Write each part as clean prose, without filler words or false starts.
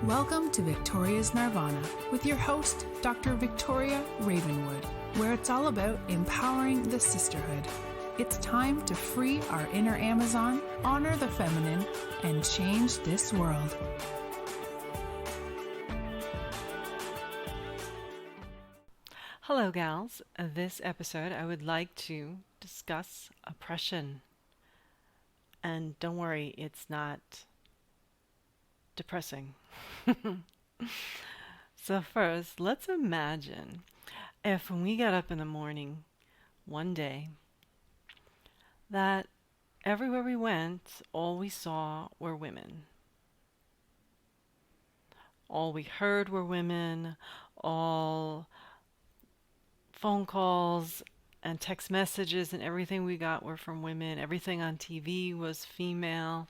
Welcome to Victoria's Nirvana with your host, Dr. Victoria Ravenwood, where it's all about empowering the sisterhood. It's time to free our inner Amazon, honor the feminine, and change this world. Hello, gals. This episode, I would like to discuss oppression. And don't worry, it's not depressing. So first, let's imagine if when we got up in the morning one day that everywhere we went, all we saw were women. All we heard were women, all phone calls and text messages and everything we got were from women. Everything on TV was female.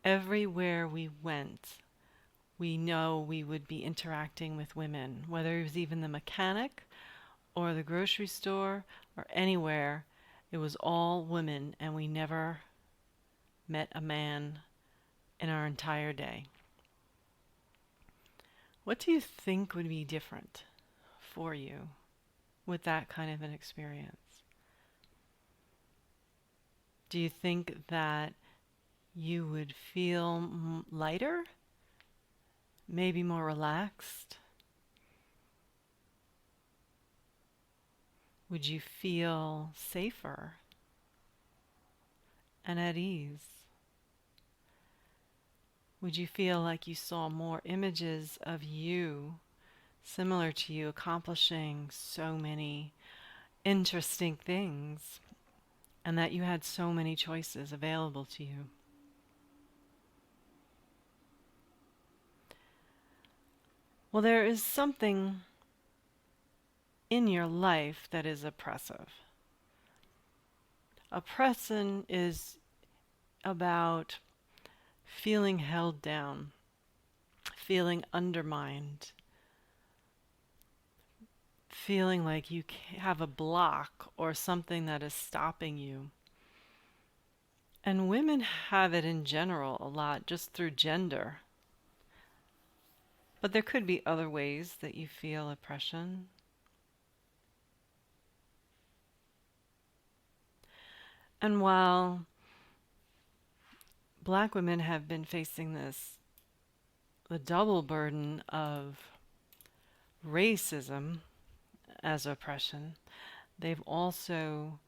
Everywhere we went, we know we would be interacting with women, whether it was even the mechanic or the grocery store or anywhere. It was all women, and we never met a man in our entire day. What do you think would be different for you with that kind of an experience? Do you think that you would feel lighter? Maybe more relaxed? Would you feel safer and at ease? Would you feel like you saw more images of you, similar to you, accomplishing so many interesting things, and that you had so many choices available to you? Well, there is something in your life that is oppressive. Oppression is about feeling held down, feeling undermined, feeling like you have a block or something that is stopping you. And women have it in general a lot, just through gender. But there could be other ways that you feel oppression. And while Black women have been facing the double burden of racism as oppression, they've also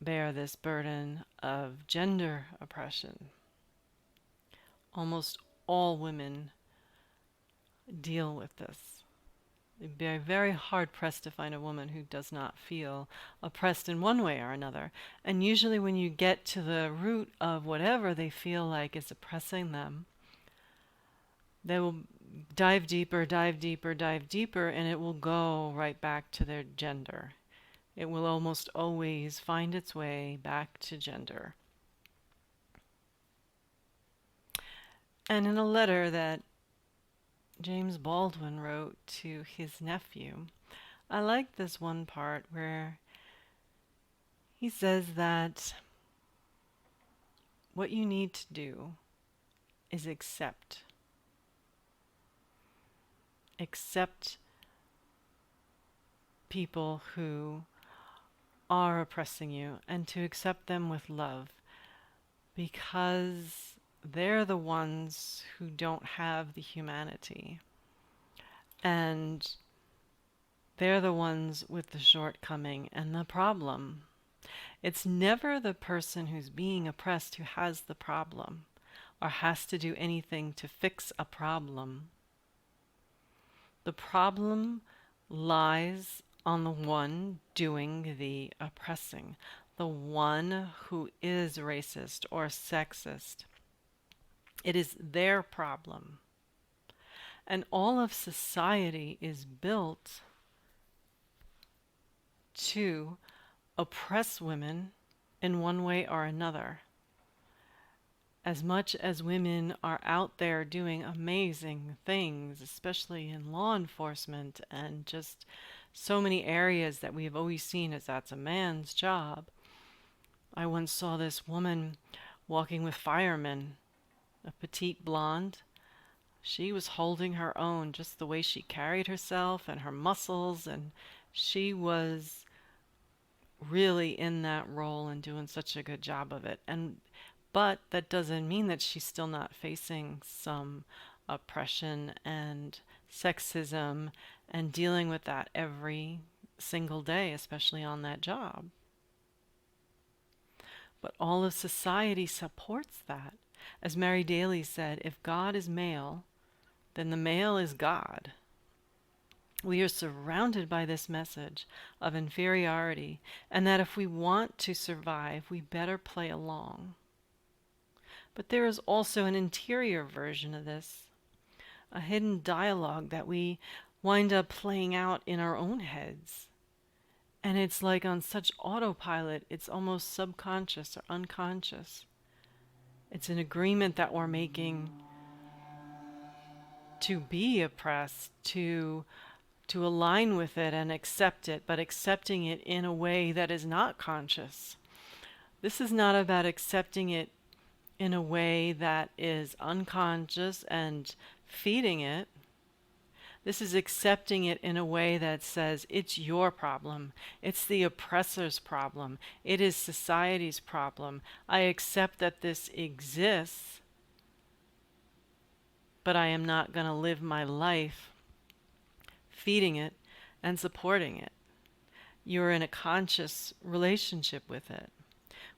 bear this burden of gender oppression. Almost all women deal with this. It'd be very hard pressed to find a woman who does not feel oppressed in one way or another. And usually when you get to the root of whatever they feel like is oppressing them, they will dive deeper, dive deeper, dive deeper, and it will go right back to their gender. It will almost always find its way back to gender. And in a letter that James Baldwin wrote to his nephew, I like this one part where he says that what you need to do is accept. Accept people who are oppressing you, and to accept them with love, because they're the ones who don't have the humanity, and they're the ones with the shortcoming and the problem. It's never the person who's being oppressed who has the problem or has to do anything to fix a problem. The problem lies on the one doing the oppressing, the one who is racist or sexist. It is their problem. And all of society is built to oppress women in one way or another. As much as women are out there doing amazing things, especially in law enforcement and just so many areas that we have always seen as that's a man's job. I once saw this woman walking with firemen a petite blonde. She was holding her own, just the way she carried herself and her muscles, and she was really in that role and doing such a good job of it. But that doesn't mean that she's still not facing some oppression and sexism and dealing with that every single day, especially on that job. But all of society supports that. As Mary Daly said, if God is male, then the male is God. We are surrounded by this message of inferiority, and that if we want to survive, we better play along. But there is also an interior version of this, a hidden dialogue that we wind up playing out in our own heads. And it's like on such autopilot, it's almost subconscious or unconscious. It's an agreement that we're making to be oppressed, to align with it and accept it, but accepting it in a way that is not conscious. This is not about accepting it in a way that is unconscious and feeding it. This is accepting it in a way that says it's your problem. It's the oppressor's problem. It is society's problem. I accept that this exists, but I am not going to live my life feeding it and supporting it. You're in a conscious relationship with it.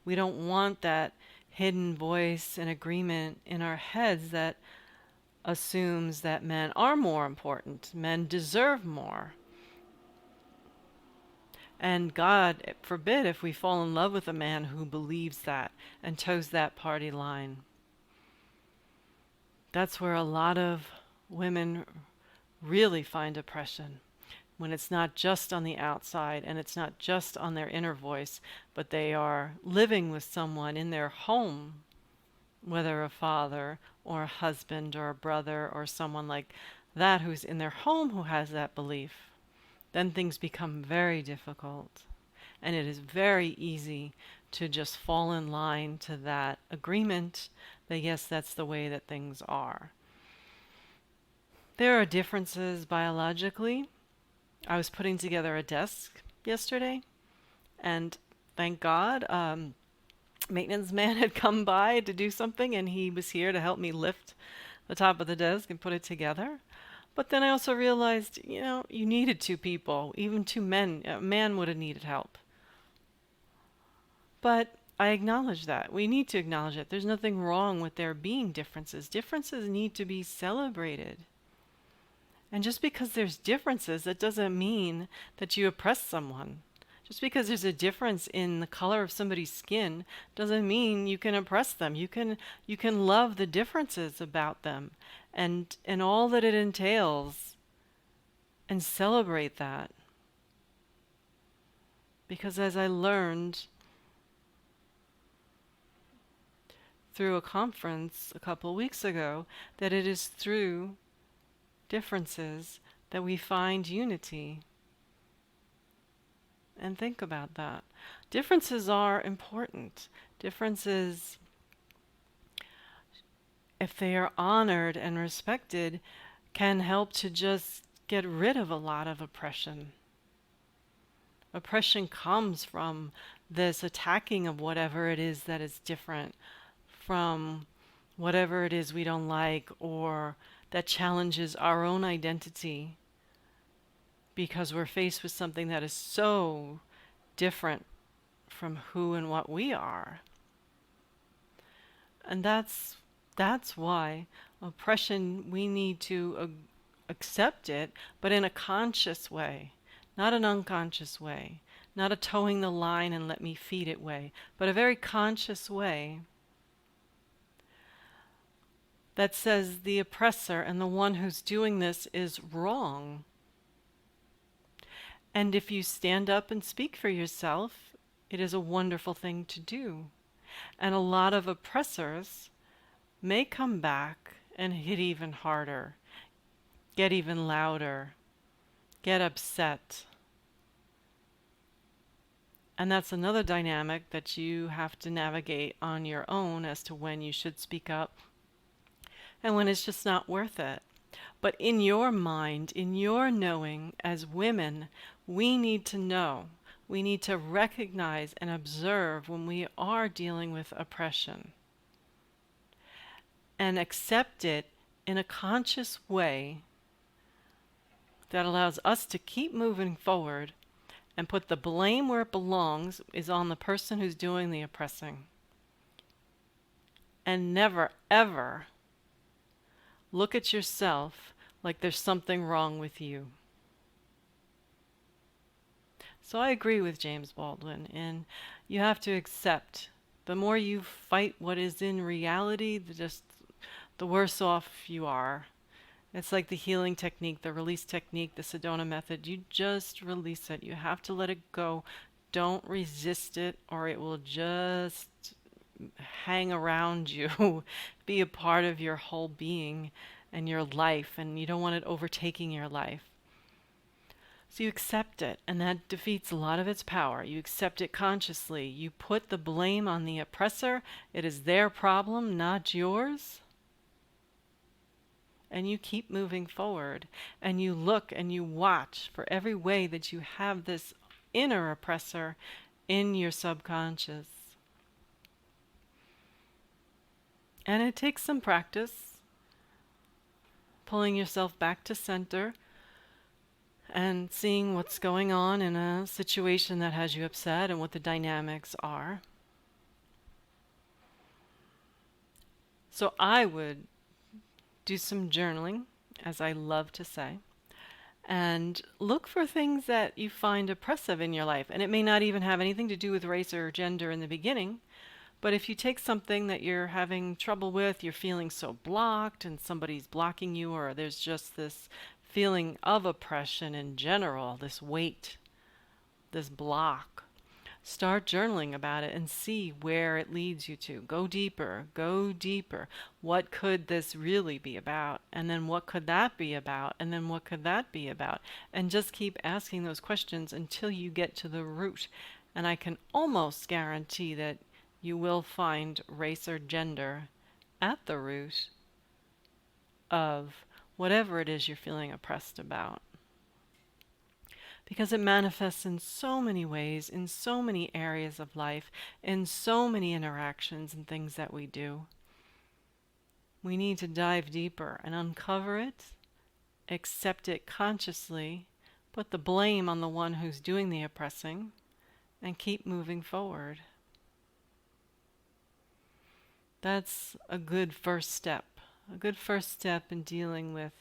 We don't want that hidden voice and agreement in our heads that assumes that men are more important, men deserve more. And God forbid if we fall in love with a man who believes that and toes that party line. That's where a lot of women really find oppression, when it's not just on the outside and it's not just on their inner voice, but they are living with someone in their home, whether a father or a husband or a brother or someone like that who's in their home who has that belief. Then things become very difficult. And it is very easy to just fall in line to that agreement that yes, that's the way that things are. There are differences biologically. I was putting together a desk yesterday, and thank God, maintenance man had come by to do something, and he was here to help me lift the top of the desk and put it together. But then I also realized, you needed two people, even two men. A man would have needed help. But I acknowledge that. We need to acknowledge it. There's nothing wrong with there being differences. Differences need to be celebrated. And just because there's differences, that doesn't mean that you oppress someone. Just because there's a difference in the color of somebody's skin doesn't mean you can oppress them. You can love the differences about them and all that it entails and celebrate that. Because as I learned through a conference a couple weeks ago, that it is through differences that we find unity. And think about that. Differences are important. Differences, if they are honored and respected, can help to just get rid of a lot of oppression. Oppression comes from this attacking of whatever it is that is different, from whatever it is we don't like or that challenges our own identity, because we're faced with something that is so different from who and what we are. And that's why oppression, we need to accept it, but in a conscious way, not an unconscious way, not a towing the line and let me feed it way, but a very conscious way that says the oppressor and the one who's doing this is wrong. And if you stand up and speak for yourself, it is a wonderful thing to do. And a lot of oppressors may come back and hit even harder, get even louder, get upset. And that's another dynamic that you have to navigate on your own as to when you should speak up and when it's just not worth it. But in your mind, in your knowing, as women, we need to know. We need to recognize and observe when we are dealing with oppression and accept it in a conscious way that allows us to keep moving forward and put the blame where it belongs is on the person who's doing the oppressing. And never, ever look at yourself like there's something wrong with you. So I agree with James Baldwin, and you have to accept the more you fight what is in reality, the worse off you are. It's like the healing technique, the release technique, the Sedona method. You just release it. You have to let it go. Don't resist it, or it will just hang around you, be a part of your whole being and your life, and you don't want it overtaking your life. So you accept it, and that defeats a lot of its power. You accept it consciously. You put the blame on the oppressor. It is their problem, not yours. And you keep moving forward, and you look and you watch for every way that you have this inner oppressor in your subconscious. And it takes some practice, pulling yourself back to center and seeing what's going on in a situation that has you upset and what the dynamics are. So I would do some journaling, as I love to say, and look for things that you find oppressive in your life. And it may not even have anything to do with race or gender in the beginning, but if you take something that you're having trouble with, you're feeling so blocked and somebody's blocking you, or there's just this feeling of oppression in general, this weight, this block, start journaling about it and see where it leads you to. Go deeper, go deeper. What could this really be about? And then what could that be about? And then what could that be about? And just keep asking those questions until you get to the root. And I can almost guarantee that you will find race or gender at the root of whatever it is you're feeling oppressed about. Because it manifests in so many ways, in so many areas of life, in so many interactions and things that we do. We need to dive deeper and uncover it, accept it consciously, put the blame on the one who's doing the oppressing, and keep moving forward. That's a good first step in dealing with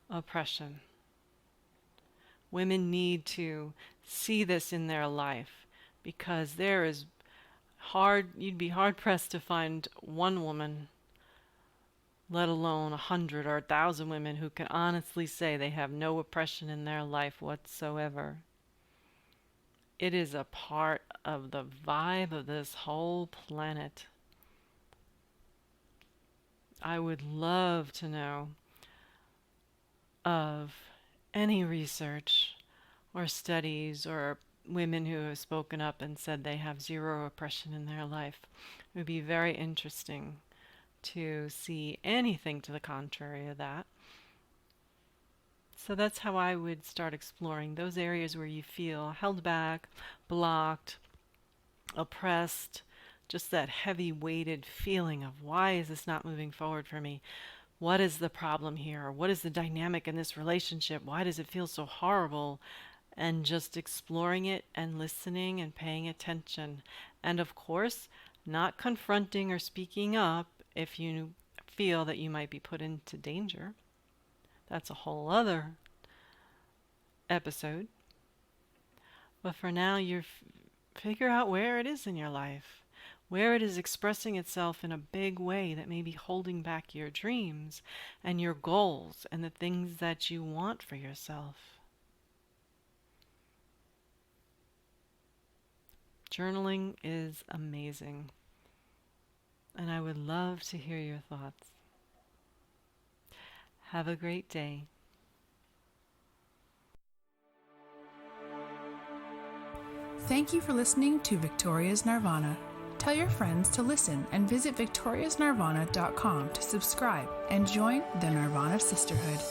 oppression. Women need to see this in their life, because you'd be hard pressed to find one woman, let alone 100 or 1,000 women who can honestly say they have no oppression in their life whatsoever. It is a part of the vibe of this whole planet. I would love to know of any research or studies or women who have spoken up and said they have zero oppression in their life. It would be very interesting to see anything to the contrary of that. So that's how I would start exploring those areas where you feel held back, blocked, oppressed, just that heavy weighted feeling of why is this not moving forward for me? What is the problem here? What is the dynamic in this relationship? Why does it feel so horrible? And just exploring it and listening and paying attention. And of course, not confronting or speaking up if you feel that you might be put into danger. That's a whole other episode. But for now, figure out where it is in your life, where it is expressing itself in a big way that may be holding back your dreams and your goals and the things that you want for yourself. Journaling is amazing, and I would love to hear your thoughts. Have a great day. Thank you for listening to Victoria's Nirvana. Tell your friends to listen and visit victoriasnirvana.com to subscribe and join the Nirvana Sisterhood.